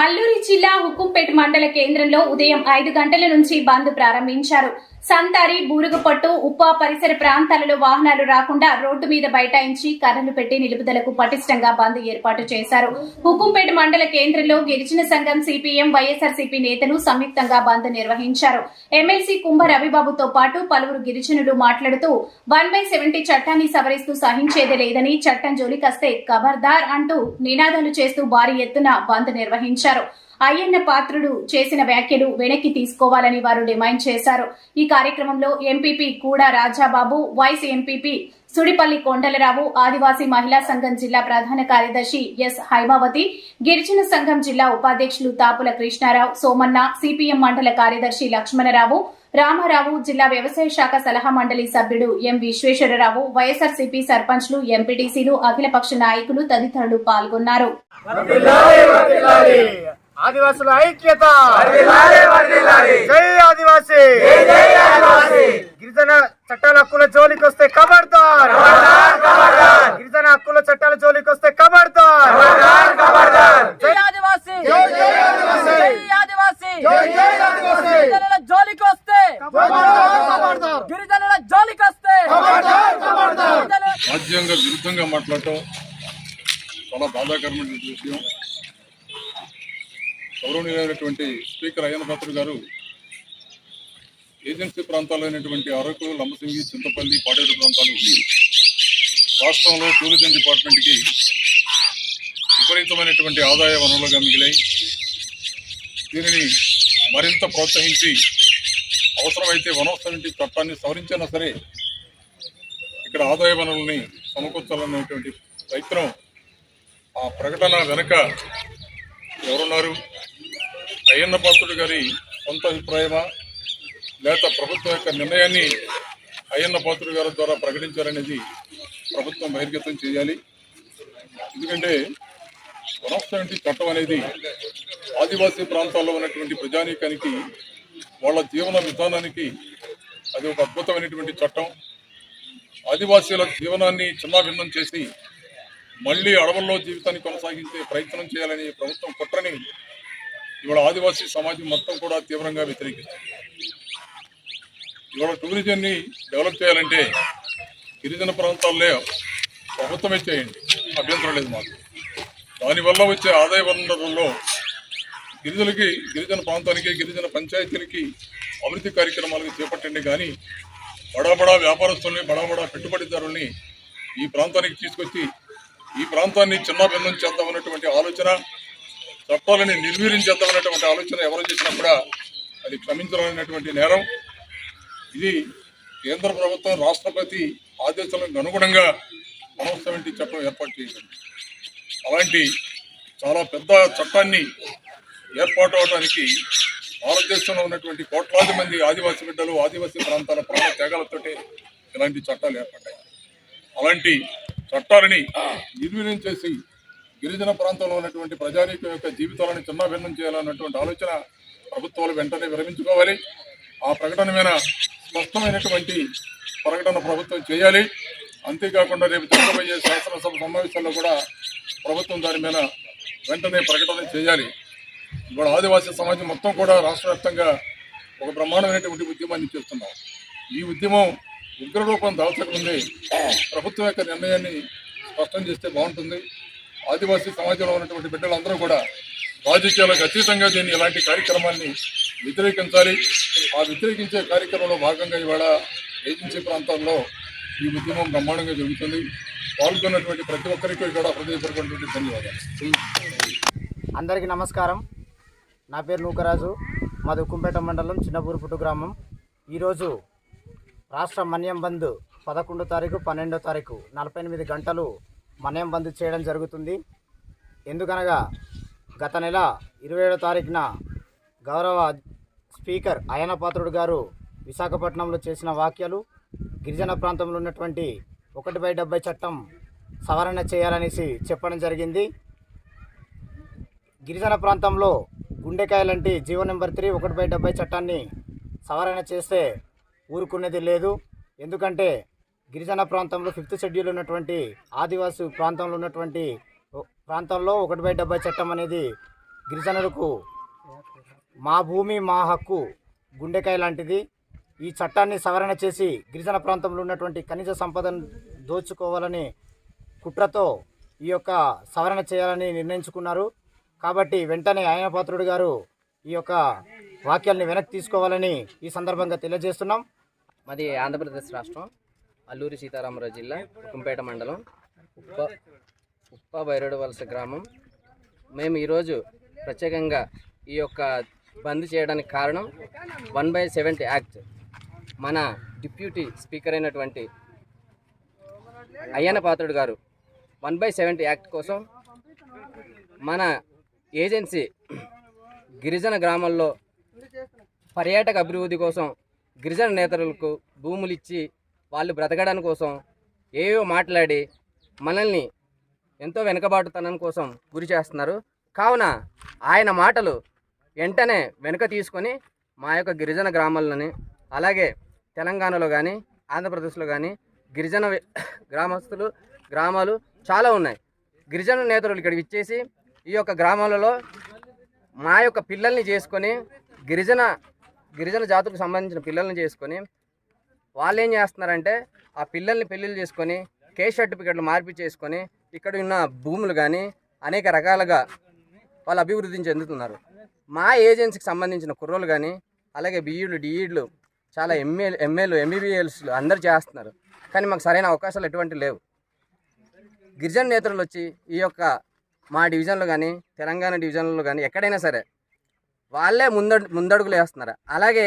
అల్లూరి జిల్లా హుకుంపేట మండల కేంద్రంలో ఉదయం 5 గంటల నుంచి బంద్ ప్రారంభించారు. సంతారి, బూరుగుపట్టు, ఉప్ప పరిసర ప్రాంతాలలో వాహనాలు రాకుండా రోడ్డు మీద బైఠాయించి కర్రలు పెట్టి నిలుపుదలకు పటిష్టంగా బంద్ ఏర్పాటు చేశారు. హుకుంపేట మండల కేంద్రంలో గిరిజన సంఘం, సిపిఎం, వైఎస్ఆర్సీపీ నేతలు సంయుక్తంగా బంద్ నిర్వహించారు. ఎమ్మెల్సీ కుంభ రవిబాబుతో పాటు పలువురు గిరిజనులు మాట్లాడుతూ 1/70 చట్టాన్ని సవరిస్తూ సహించేది లేదని, చట్టం జోలికస్తే ఖబర్దార్ అంటూ నినాదాలు చేస్తూ భారీ ఎత్తున బంద్ నిర్వహించారు. అయ్యన్న పాత్రుడు చేసిన వ్యాఖ్యలు వెనక్కి తీసుకోవాలని వారు డిమాండ్ చేశారు. ఈ కార్యక్రమంలో ఎంపీపీ కూడా రాజాబాబు, వైస్ ఎంపీపీ సుడిపల్లి కొండలరావు, ఆదివాసీ మహిళా సంఘం జిల్లా ప్రధాన కార్యదర్శి ఎస్ హైమావతి, గిరిజన సంఘం జిల్లా ఉపాధ్యక్షులు తాపుల కృష్ణారావు, సోమన్న, సిపిఎం మండల కార్యదర్శి లక్ష్మణరావు, రామారావు, జిల్లా వ్యవసాయ శాఖ సలహా మండలి సభ్యుడు ఎం విశ్వేశ్వరరావు, వైఎస్ఆర్సీపీ సర్పంచ్లు, ఎంపీటీసీలు, అఖిలపక్ష నాయకులు తదితరులు పాల్గొన్నారు. ఆదివాసుల ఐక్యత, జై ఆదివాసీ. గిరిజన చట్టాల హక్కుల జోలికి వస్తే ఖబర్దార్, గిరిజన హక్కుల చట్టాల జోలికి వస్తే ఖబర్దార్. జై ఆదివాసీ, జై ఆదివాసీ, గిరిజనుల జోలికి వస్తే గిరిజనుల జోలికి వస్తే రాజ్యాంగ విరుద్ధంగా మాట్లాడటం చాలా బాధాకరమైన విషయం. గౌరవనీయులైనటువంటి స్పీకర్ అయ్యన్న పాత్రుడు గారు ఏజెన్సీ ప్రాంతాలైనటువంటి అరకు, లంబసింగి, చింతపల్లి, పాడేరు ప్రాంతాలు రాష్ట్రంలో టూరిజం డిపార్ట్మెంట్కి విపరీతమైనటువంటి ఆదాయ వనరులుగా మిగిలాయి. దీనిని మరింత ప్రోత్సహించి అవసరమైతే 170 చట్టాన్ని సవరించినా సరే ఇక్కడ ఆదాయ వనరుల్ని సమకూర్చాలనేటువంటి ప్రయత్నం, ఆ ప్రకటన వెనుక ఎవరున్నారు? అయ్యన్న పాత్రుడు గారి సొంత అభిప్రాయమా, లేక ప్రభుత్వం యొక్క నిర్ణయాన్ని అయ్యన్న పాత్రుడు గారి ద్వారా ప్రకటించాలనేది ప్రభుత్వం బహిర్గతం చేయాలి. ఎందుకంటే 170 చట్టం అనేది ఆదివాసీ ప్రాంతాల్లో ఉన్నటువంటి ప్రజానీకానికి, వాళ్ళ జీవన విధానానికి అది ఒక అద్భుతమైనటువంటి చట్టం. ఆదివాసీల జీవనాన్ని చిన్నాభిన్నం చేసి మళ్లీ అడవుల్లో జీవితాన్ని కొనసాగించే ప్రయత్నం చేయాలని ప్రభుత్వం కుట్రని ఇవాళ ఆదివాసీ సమాజం మొత్తం కూడా తీవ్రంగా వ్యతిరేకిస్తుంది. ఇవాళ టూరిజంని డెవలప్ చేయాలంటే గిరిజన ప్రాంతాల్లో ప్రభుత్వమే చేయండి, అభ్యంతరం లేదు మాకు. దానివల్ల వచ్చే ఆదాయ వనరులలో గిరిజన ప్రాంతానికి, గిరిజన పంచాయతీలకి అభివృద్ధి కార్యక్రమాలకు చేపట్టండి. కానీ బడా వ్యాపారస్తుల్ని, బడా పెట్టుబడిదారుల్ని ఈ ప్రాంతానికి తీసుకొచ్చి ఈ ప్రాంతాన్ని చిన్నాభిన్నం చేద్దామన్నటువంటి ఆలోచన, చట్టాలని నిర్వీర్యం చేద్దామన్నటువంటి ఆలోచన ఎవరు చేసినా కూడా అది క్షమించలేనటువంటి నేరం. ఇది కేంద్ర ప్రభుత్వం రాష్ట్రపతి ఆదేశాలకు అనుగుణంగా 170 చట్టం ఏర్పాటు చేసింది. అలాంటి చాలా పెద్ద చట్టాన్ని ఏర్పాటు అవడానికి భారతదేశంలో ఉన్నటువంటి కోట్లాది మంది ఆదివాసీ బిడ్డలు, ఆదివాసీ ప్రాంతాల ప్రాణ త్యాగాలతోటే ఇలాంటి చట్టాలు ఏర్పడ్డాయి. అలాంటి చట్టాలని నిర్వీర్యం చేసి గిరిజన ప్రాంతంలో ఉన్నటువంటి ప్రజానీకం యొక్క జీవితాలను చిన్నాభిన్నం చేయాలన్నటువంటి ఆలోచన ప్రభుత్వాలు వెంటనే విరమించుకోవాలి. ఆ ప్రకటన మీద స్పష్టమైనటువంటి ప్రకటన ప్రభుత్వం చేయాలి. అంతేకాకుండా రేపు జరగబోయే శాసనసభ సమావేశాల్లో కూడా ప్రభుత్వం దాని మీద వెంటనే ప్రకటన చేయాలి. ఇవాళ ఆదివాసీ సమాజం మొత్తం కూడా రాష్ట్ర వ్యాప్తంగా ఒక బ్రహ్మాండమైనటువంటి ఉద్యమాన్ని చేస్తున్నాం. ఈ ఉద్యమం ఉగ్రరూపం దాల్చకముందే ప్రభుత్వం యొక్క నిర్ణయాన్ని స్పష్టం చేస్తే బాగుంటుంది. ఆదివాసీ సమాజంలో ఉన్నటువంటి బిడ్డలందరూ కూడా రాజకీయాలకు అతీతంగా దీన్ని ఇలాంటి కార్యక్రమాన్ని వ్యతిరేకించాలి. ఆ వ్యతిరేకించే కార్యక్రమంలో భాగంగా ఇవాళ ఏజెన్సీ ప్రాంతాల్లో ఈ ఉద్యమం బ్రహ్మాండంగా జరుగుతుంది. పాల్గొన్నటువంటి ప్రతి ఒక్కరికి కూడా హృదయపూర్వకమైనటువంటి ధన్యవాదాలు. అందరికీ నమస్కారం. నా పేరు నూకరాజు, మాది హుకుంపేట మండలం చిన్నబూరుపుట్టు గ్రామం. ఈరోజు రాష్ట్ర మన్యం బంద్ 11వ తారీఖు, 12వ తారీఖు 48 గంటలు మన్యం బంద్ చేయడం జరుగుతుంది. ఎందుకనగా గత నెల 27వ తారీఖున గౌరవ స్పీకర్ అయ్యన్న పాత్రుడు గారు విశాఖపట్నంలో చేసిన వ్యాఖ్యలు గిరిజన ప్రాంతంలో ఉన్నటువంటి 1/70 చట్టం సవరణ చేయాలనేసి చెప్పడం జరిగింది. గిరిజన ప్రాంతంలో గుండెకాయలంటి జీవో నెంబర్ 3 1/70 చట్టాన్ని సవరణ చేస్తే ఊరుకునేది లేదు. ఎందుకంటే గిరిజన ప్రాంతంలో 5th షెడ్యూల్ ఉన్నటువంటి ఆదివాసీ ప్రాంతంలో ఉన్నటువంటి ప్రాంతంలో 1/70 చట్టం అనేది గిరిజనులకు మా భూమి మా హక్కు గుండెకాయ లాంటిది. ఈ చట్టాన్ని సవరణ చేసి గిరిజన ప్రాంతంలో ఉన్నటువంటి ఖనిజ సంపదను దోచుకోవాలని కుట్రతో ఈ యొక్క సవరణ చేయాలని నిర్ణయించుకున్నారు. కాబట్టి వెంటనే అయ్యన్నపాత్రుడు గారు ఈ యొక్క వాక్యాల్ని వెనక్కి తీసుకోవాలని ఈ సందర్భంగా తెలియజేస్తున్నాం. మాది ఆంధ్రప్రదేశ్ రాష్ట్రం అల్లూరి సీతారామరాజు జిల్లా ఉక్కంపేట మండలం ఉప్ప బైరోడు వలస గ్రామం. మేము ఈరోజు ప్రత్యేకంగా ఈ యొక్క బంద్ చేయడానికి కారణం 1/70 యాక్ట్. మన డిప్యూటీ స్పీకర్ అయినటువంటి అయ్యన్నపాత్రుడు గారు 1/70 యాక్ట్ కోసం మన ఏజెన్సీ గిరిజన గ్రామాల్లో పర్యాటక అభివృద్ధి కోసం గిరిజన నేతలకు భూములు ఇచ్చి వాళ్ళు బ్రతకడానికి కోసం ఏవో మాట్లాడి మనల్ని ఎంతో వెనుకబాటుతనం కోసం గురి చేస్తున్నారు. కావున ఆయన మాటలు వెంటనే వెనుక తీసుకొని మా యొక్క గిరిజన గ్రామాలని, అలాగే తెలంగాణలో కానీ ఆంధ్రప్రదేశ్లో కానీ గిరిజన గ్రామాలు చాలా ఉన్నాయి. గిరిజన నేతలు ఇక్కడికి ఇచ్చేసి ఈ యొక్క గ్రామాలలో మా యొక్క పిల్లల్ని చేసుకొని గిరిజన జాతులకు సంబంధించిన పిల్లల్ని చేసుకొని వాళ్ళు ఏం చేస్తున్నారంటే ఆ పిల్లల్ని పెళ్ళిళ్ళు చేసుకొని కేస్ సర్టిఫికెట్లు మార్పు చేసుకొని ఇక్కడ ఉన్న భూములు కానీ అనేక రకాలుగా వాళ్ళు అభివృద్ధిని చెందుతున్నారు. మా ఏజెన్సీకి సంబంధించిన కుర్రోలు కానీ అలాగే బీఈడ్లు డిఈడ్లు చాలా ఎంఏలు ఎంబీబీఎస్లు అందరూ చేస్తున్నారు. కానీ మాకు సరైన అవకాశాలు ఎటువంటి లేవు. గిరిజన నేతలు వచ్చి ఈ యొక్క మా డివిజన్లో కానీ తెలంగాణ డివిజన్లో కానీ ఎక్కడైనా సరే వాళ్ళే ముందడుగులు వేస్తున్నారు. అలాగే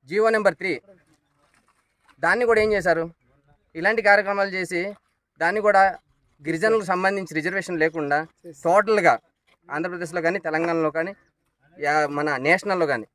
జీవో నెంబర్ 3 దాన్ని కూడా ఏం చేశారు, ఇలాంటి కార్యక్రమాలు చేసి దాన్ని కూడా గిరిజనులకు సంబంధించి రిజర్వేషన్ లేకుండా టోటల్గా ఆంధ్రప్రదేశ్లో కానీ తెలంగాణలో కానీ మన నేషనల్లో కానీ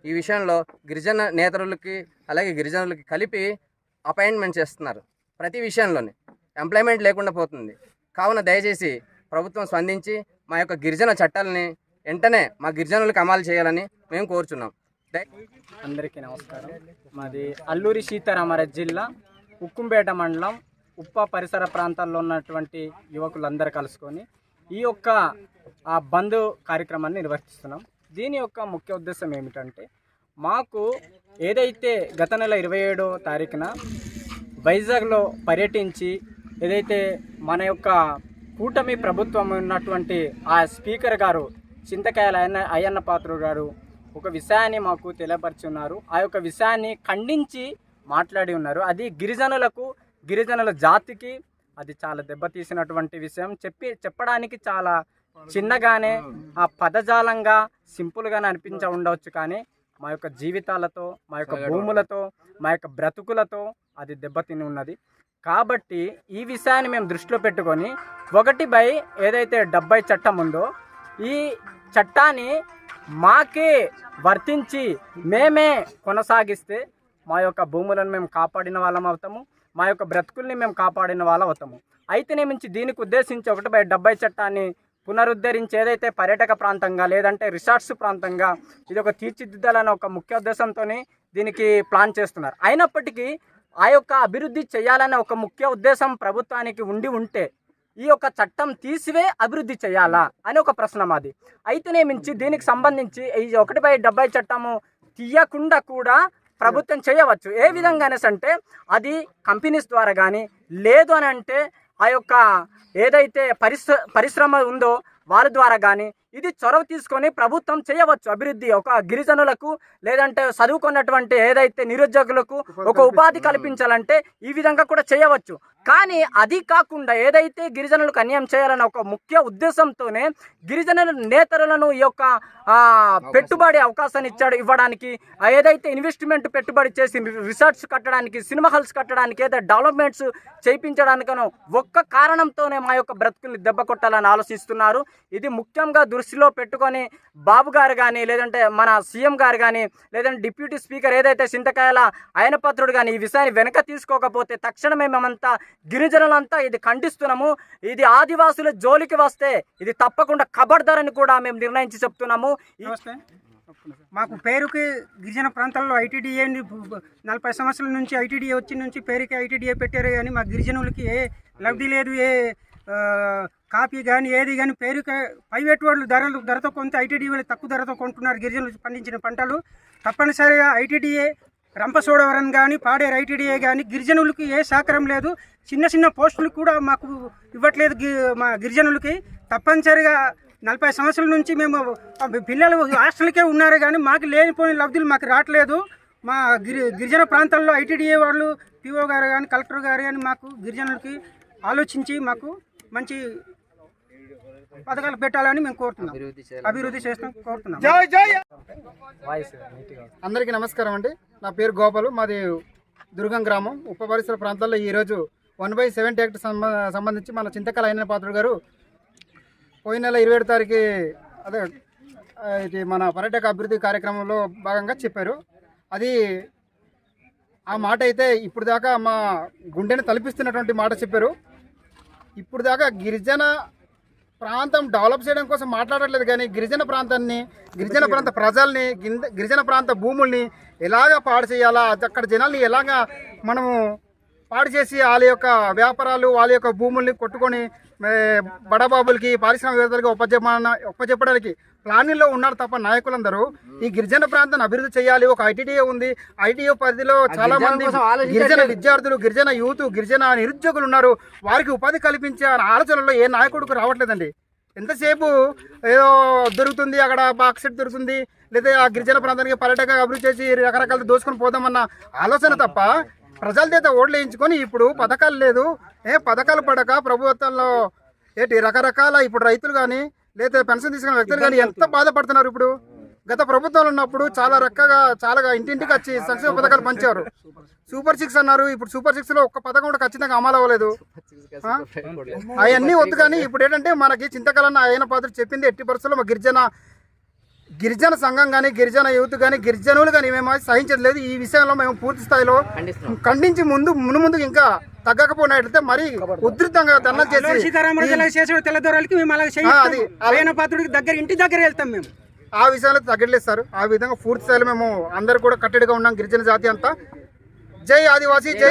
ఈ విషయంలో గిరిజన నేతరులకి అలాగే గిరిజనులకి కలిపి అపాయింట్మెంట్ చేస్తున్నారు. ప్రతి విషయంలోనే ఎంప్లాయ్మెంట్ లేకుండా పోతుంది. కావున దయచేసి ప్రభుత్వం స్పందించి మా యొక్క గిరిజన చట్టాలని వెంటనే మా గిరిజనులకు అమలు చేయాలని మేము కోరుచున్నాం. అందరికీ నమస్కారం. మాది అల్లూరి సీతారామరాజు జిల్లా ఉక్కంపేట మండలం ఉప్ప పరిసర ప్రాంతాల్లో ఉన్నటువంటి యువకులందరూ కలుసుకొని ఈ యొక్క బంద్ కార్యక్రమాన్ని నిర్వహిస్తున్నాం. దీని యొక్క ముఖ్య ఉద్దేశం ఏమిటంటే, మాకు ఏదైతే గత నెల 27వ తారీఖున వైజాగ్లో పర్యటించి ఏదైతే మన యొక్క కూటమి ప్రభుత్వం ఉన్నటువంటి ఆ స్పీకర్ గారు చింతకాయల అయ్యన్నపాత్రుడు గారు ఒక విషయాన్ని మాకు తెలియపరుచున్నారు. ఆ యొక్క విషయాన్ని ఖండించి మాట్లాడి ఉన్నారు. అది గిరిజనుల జాతికి అది చాలా దెబ్బతీసినటువంటి విషయం. చెప్పడానికి చాలా చిన్నగానే ఆ పదజాలంగా సింపుల్గానే ఉండవచ్చు, కానీ మా యొక్క జీవితాలతో, మా యొక్క భూములతో, మా యొక్క బ్రతుకులతో అది దెబ్బతిని ఉన్నది. కాబట్టి ఈ విషయాన్ని మేము దృష్టిలో పెట్టుకొని 1/70 చట్టం ఉందో ఈ చట్టాన్ని మాకే వర్తించి మేమే కొనసాగిస్తే మా యొక్క భూములను మేము కాపాడిన వాళ్ళం అవుతాము, మా యొక్క బ్రతుకుల్ని మేము కాపాడిన వాళ్ళం అవుతాము. అయితేనేమించి దీనికి ఉద్దేశించి 1/70 చట్టాన్ని పునరుద్ధరించి ఏదైతే పర్యాటక ప్రాంతంగా లేదంటే రిసార్ట్స్ ప్రాంతంగా ఇది ఒక తీర్చిదిద్దాలని ఒక ముఖ్య ఉద్దేశంతో దీనికి ప్లాన్ చేస్తున్నారు. అయినప్పటికీ ఆ యొక్క అభివృద్ధి చేయాలనే ఒక ముఖ్య ఉద్దేశం ప్రభుత్వానికి ఉంటే ఈ యొక్క చట్టం తీసివే అభివృద్ధి చేయాలా అని ఒక ప్రశ్న మాది. అయితేనేమించి దీనికి సంబంధించి ఈ 1/70 చట్టము తీయకుండా కూడా ప్రభుత్వం చేయవచ్చు. ఏ విధంగా అంటే అది కంపెనీస్ ద్వారా కానీ లేదు అని అంటే ఆ యొక్క ఏదైతే పరిశ్రమ ఉందో వాళ్ళ ద్వారా కానీ ఇది చొరవ తీసుకొని ప్రభుత్వం చేయవచ్చు అభివృద్ధి. ఒక గిరిజనులకు లేదంటే చదువుకున్నటువంటి ఏదైతే నిరుద్యోగులకు ఒక ఉపాధి కల్పించాలంటే ఈ విధంగా కూడా చేయవచ్చు. కానీ అది కాకుండా ఏదైతే గిరిజనులకు అన్యాయం చేయాలన్న ఒక ముఖ్య ఉద్దేశంతోనే గిరిజనుల నేతలను ఈ యొక్క పెట్టుబడి అవకాశాన్ని ఇవ్వడానికి ఏదైతే ఇన్వెస్ట్మెంట్ పెట్టుబడి చేసి రిసార్ట్స్ కట్టడానికి, సినిమా హాల్స్ కట్టడానికి, ఏదైతే డెవలప్మెంట్స్ చేయించడానికనో ఒక్క కారణంతోనే మా యొక్క బ్రతుకుల్ని దెబ్బ కొట్టాలని ఆలోచిస్తున్నారు. ఇది ముఖ్యంగా దృష్టిలో పెట్టుకొని బాబు గారు కానీ లేదంటే మన సీఎం గారు కానీ లేదంటే డిప్యూటీ స్పీకర్ ఏదైతే చింతకాయల అయ్యన్నపాత్రుడు కానీ ఈ విషయాన్ని వెనక తీసుకోకపోతే తక్షణమే మేమంతా గిరిజనులంతా ఇది ఖండిస్తున్నాము. ఇది ఆదివాసుల జోలికి వస్తే ఇది తప్పకుండా ఖబర్దారని కూడా మేము నిర్ణయించి చెప్తున్నాము. మాకు పేరుకి గిరిజన ప్రాంతాల్లో ఐటీడీఏ 40 సంవత్సరాల నుంచి ఐటీడీఏ వచ్చిన నుంచి పేరుకి ఐటీడీఏ పెట్టారు, కానీ మా గిరిజనులకి ఏ లబ్ధి లేదు, ఏ కాఫీ కానీ ఏది కానీ పేరుకే ప్రైవేట్ వాళ్ళు ధరతో కొంత ఐటీడీ వాళ్ళు తక్కువ ధరతో కొంటున్నారు గిరిజనులు పండించిన పంటలు. తప్పనిసరిగా ఐటీడీఏ రంపచోడవరం కానీ పాడేరు ఐటీడీఏ కానీ గిరిజనులకి ఏ సహకారం లేదు. చిన్న చిన్న పోస్టులు కూడా మాకు ఇవ్వట్లేదు మా గిరిజనులకి. తప్పనిసరిగా 40 సంవత్సరాల నుంచి మేము పిల్లలు హాస్టల్కే ఉన్నారు కానీ మాకు లేనిపోయిన లబ్ధులు మాకు రావట్లేదు. మా గిరిజన ప్రాంతాల్లో ఐటీడీఏ వాళ్ళు పిఓ గారు కానీ కలెక్టర్ గారు కానీ మాకు గిరిజనులకి ఆలోచించి మాకు మంచి పథకాలు పెట్టాలని మేము కోరుతున్నాం, అభివృద్ధి చేస్తాం కోరుతున్నాం. అందరికీ నమస్కారం అండి. నా పేరు గోపాలు, మాది దుర్గం గ్రామం. ఉప పరిసర ప్రాంతాల్లో ఈరోజు 1/70 యాక్ట్ సంబంధించి మన చింతకల అయిన పాత్రుడు గారు పోయిన నెల 27 తారీఖు అదే ఇది మన పర్యాటక అభివృద్ధి కార్యక్రమంలో భాగంగా చెప్పారు. అది ఆ మాట అయితే ఇప్పుడు దాకా మా గుండెని తలపిస్తున్నటువంటి మాట చెప్పారు. ఇప్పుడు దాకా గిరిజన ప్రాంతం డెవలప్ చేయడం కోసం మాట్లాడట్లేదు కానీ గిరిజన ప్రాంతాన్ని, గిరిజన ప్రాంత ప్రజల్ని, గిరిజన ప్రాంత భూముల్ని ఎలాగ పాడు చేయాలా, అక్కడ జనాల్ని ఎలాగ మనము పాడు చేసి వాళ్ళ యొక్క వ్యాపారాలు, వాళ్ళ యొక్క భూముల్ని కొట్టుకొని బడబాబులకి, పారిశ్రామికవేత్తలకి ఒప్పచెప్పడానికి ప్లానింగ్లో ఉన్నారు తప్ప నాయకులందరూ ఈ గిరిజన ప్రాంతాన్ని అభివృద్ధి చేయాలి. ఒక ఐటీడీఏ ఉంది, ఐటీడీఏ పరిధిలో చాలా మంది గిరిజన విద్యార్థులు, గిరిజన యూత్, గిరిజన నిరుద్యోగులు ఉన్నారు. వారికి ఉపాధి కల్పించే ఆలోచనలో ఏ నాయకుడికి రావట్లేదండి. ఎంతసేపు ఏదో దొరుకుతుంది, అక్కడ బాక్సెట్ దొరుకుతుంది, లేదా ఆ గిరిజన ప్రాంతానికి పర్యాటక అభివృద్ధి చేసి రకరకాల దోచుకొని పోదామన్న ఆలోచన తప్ప ప్రజల చేత ఓట్లు వేయించుకొని ఇప్పుడు పథకాలు లేదు, పథకాలు పడక ప్రభుత్వంలో ఏంటి రకరకాల ఇప్పుడు రైతులు కానీ లేదా పెన్షన్ తీసుకున్న వ్యక్తులు కానీ ఎంత బాధపడుతున్నారు. ఇప్పుడు గత ప్రభుత్వాలు ఉన్నప్పుడు చాలా చాలా ఇంటింటికి వచ్చి సంక్షేమ పథకాలు పంచారు. సూపర్ 6 అన్నారు. ఇప్పుడు సూపర్ 6లో ఒక్క పథకం కూడా ఖచ్చితంగా అమలు అవ్వలేదు. అవన్నీ వద్దు. కానీ ఇప్పుడు ఏంటంటే మనకి చింతకలన్న ఆయన పాత్ర చెప్పింది ఎట్టి పరిస్థితుల్లో మా గిరిజన సంఘం కానీ, గిరిజన యూత్ కానీ, గిరిజనులు కానీ మేము సహించట్లేదు. ఈ విషయంలో మేము పూర్తి స్థాయిలో ఖండించి ముందు ఇంకా తగ్గకపోయినట్లయితే మరి ఉధృతంగా ధర్నాలు చేసి తెల్లదొరలకి మేము అలాగే ఆయన పాత్రుడికి ఇంటి దగ్గర వెళ్తాం మేము. ఆ విషయాలు తగ్గట్లేదు సార్. ఆ విధంగా పూర్తి స్థాయిలో మేము అందరు కూడా కట్టడిగా ఉన్నాం గిరిజన జాతి అంతా. జై ఆదివాసీ, జై